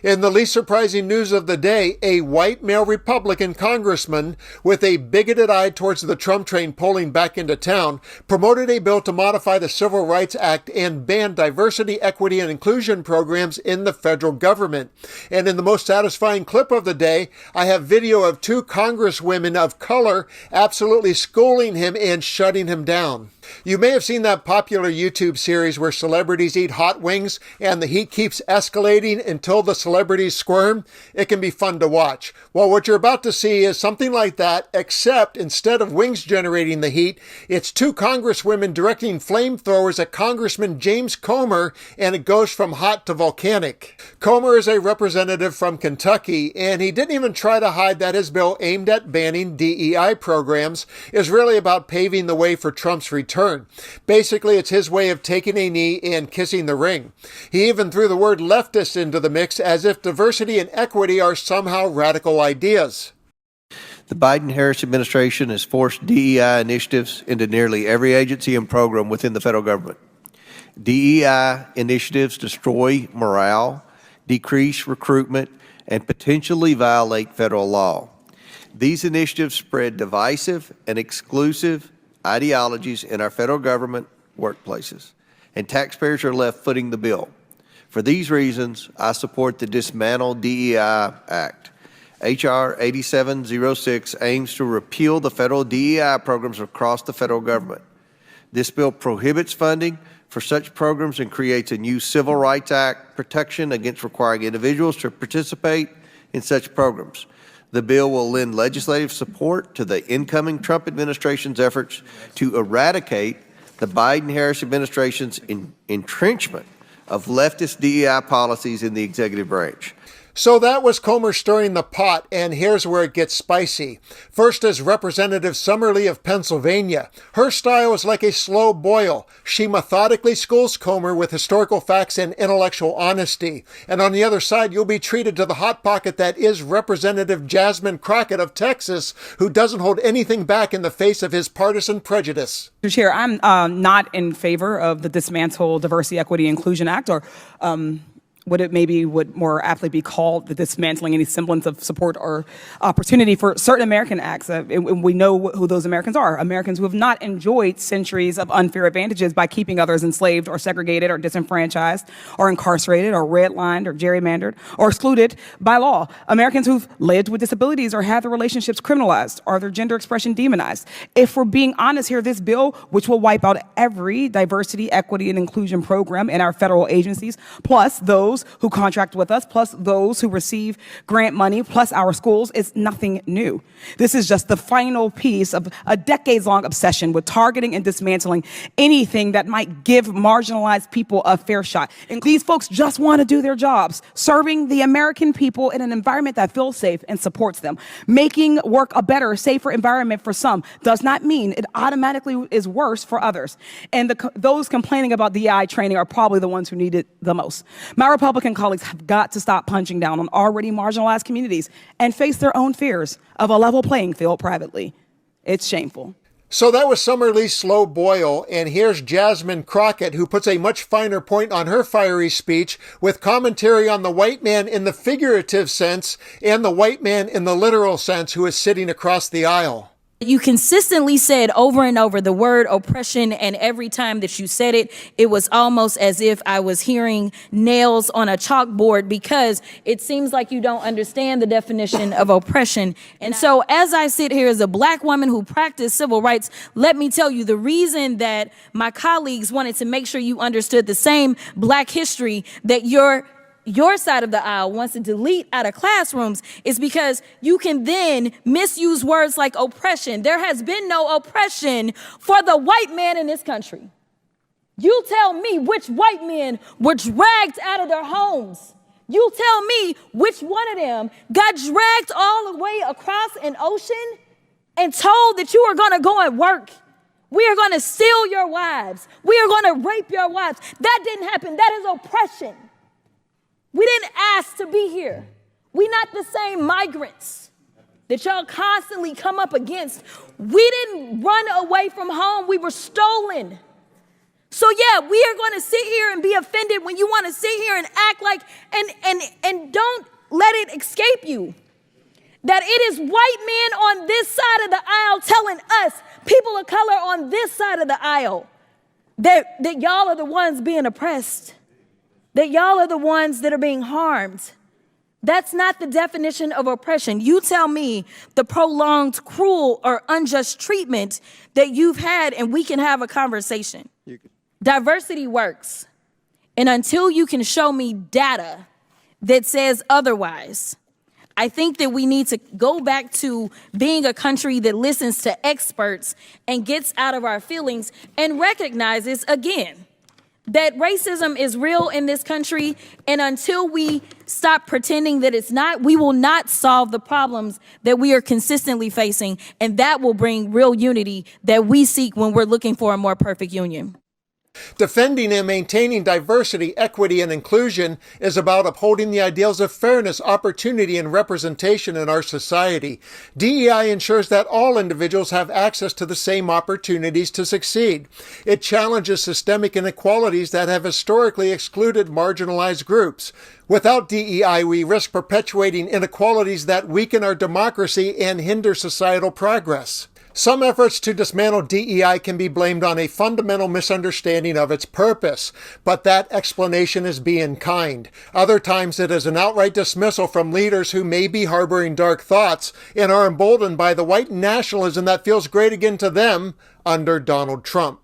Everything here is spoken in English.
In the least surprising news of the day, a white male Republican congressman with a bigoted eye towards the Trump train pulling back into town promoted a bill to modify the Civil Rights Act and ban diversity, equity, and inclusion programs in the federal government. And in the most satisfying clip of the day, I have video of two congresswomen of color absolutely schooling him and shutting him down. You may have seen that popular YouTube series where celebrities eat hot wings and the heat keeps escalating until the celebrities squirm. It can be fun to watch. Well, what you're about to see is something like that, except instead of wings generating the heat, it's two congresswomen directing flamethrowers at Congressman James Comer, and it goes from hot to volcanic. Comer is a representative from Kentucky, and he didn't even try to hide that his bill aimed at banning DEI programs is really about paving the way for Trump's return. Basically, it's his way of taking a knee and kissing the ring. He even threw the word leftist into the mix as if diversity and equity are somehow radical ideas. The Biden-Harris administration has forced DEI initiatives into nearly every agency and program within the federal government. DEI initiatives destroy morale, decrease recruitment, and potentially violate federal law. These initiatives spread divisive and exclusive ideologies in our federal government workplaces, and taxpayers are left footing the bill. For these reasons, I support the Dismantle DEI Act. H.R. 8706 aims to repeal the federal DEI programs across the federal government. This bill prohibits funding for such programs and creates a new Civil Rights Act protection against requiring individuals to participate in such programs. The bill will lend legislative support to the incoming Trump administration's efforts to eradicate the Biden-Harris administration's entrenchment of leftist DEI policies in the executive branch. So that was Comer stirring the pot, and here's where it gets spicy. First is Representative Summerlee of Pennsylvania. Her style is like a slow boil. She methodically schools Comer with historical facts and intellectual honesty. And on the other side, you'll be treated to the hot pocket that is Representative Jasmine Crockett of Texas, who doesn't hold anything back in the face of his partisan prejudice. Mr. Chair, I'm not in favor of the Dismantle Diversity, Equity, Inclusion Act, or what it maybe would more aptly be called the dismantling any semblance of support or opportunity for certain American acts. We know who those Americans are, Americans who have not enjoyed centuries of unfair advantages by keeping others enslaved or segregated or disenfranchised or incarcerated or redlined or gerrymandered or excluded by law. Americans who've lived with disabilities or had their relationships criminalized or their gender expression demonized. If we're being honest here, this bill, which will wipe out every diversity, equity, and inclusion program in our federal agencies, plus those who contract with us, plus those who receive grant money, plus our schools, is nothing new. This is just the final piece of a decades-long obsession with targeting and dismantling anything that might give marginalized people a fair shot. And these folks just want to do their jobs, serving the American people in an environment that feels safe and supports them. Making work a better, safer environment for some does not mean it automatically is worse for others. And those complaining about DEI training are probably the ones who need it the most. My Republican colleagues have got to stop punching down on already marginalized communities and face their own fears of a level playing field privately. It's shameful. So that was Summerlee's slow boil, and here's Jasmine Crockett, who puts a much finer point on her fiery speech with commentary on the white man in the figurative sense and the white man in the literal sense who is sitting across the aisle. You consistently said over and over the word oppression, and every time that you said it, it was almost as if I was hearing nails on a chalkboard, because it seems like you don't understand the definition of oppression. And so as I sit here as a Black woman who practiced civil rights, let me tell you the reason that my colleagues wanted to make sure you understood the same Black history that your side of the aisle wants to delete out of classrooms is because you can then misuse words like oppression. There has been no oppression for the white man in this country. You tell me which white men were dragged out of their homes. You tell me which one of them got dragged all the way across an ocean and told that you are going to go and work. We are going to steal your wives. We are going to rape your wives. That didn't happen. That is oppression. We didn't ask to be here. We're not the same migrants that y'all constantly come up against. We didn't run away from home. We were stolen. So yeah, we are going to sit here and be offended when you want to sit here and act like, and don't you that it is white men on this side of the aisle telling us, people of color on this side of the aisle, that y'all are the ones being oppressed, that y'all are the ones that are being harmed. That's not the definition of oppression. You tell me the prolonged, cruel, or unjust treatment that you've had, and we can have a conversation. Diversity works. And until you can show me data that says otherwise, I think that we need to go back to being a country that listens to experts and gets out of our feelings and recognizes, again, that racism is real in this country, and until we stop pretending that it's not, we will not solve the problems that we are consistently facing, and that will bring real unity that we seek when we're looking for a more perfect union. Defending and maintaining diversity, equity, and inclusion is about upholding the ideals of fairness, opportunity, and representation in our society. DEI ensures that all individuals have access to the same opportunities to succeed. It challenges systemic inequalities that have historically excluded marginalized groups. Without DEI, we risk perpetuating inequalities that weaken our democracy and hinder societal progress. Some efforts to dismantle DEI can be blamed on a fundamental misunderstanding of its purpose, but that explanation is being kind. Other times it is an outright dismissal from leaders who may be harboring dark thoughts and are emboldened by the white nationalism that feels great again to them under Donald Trump.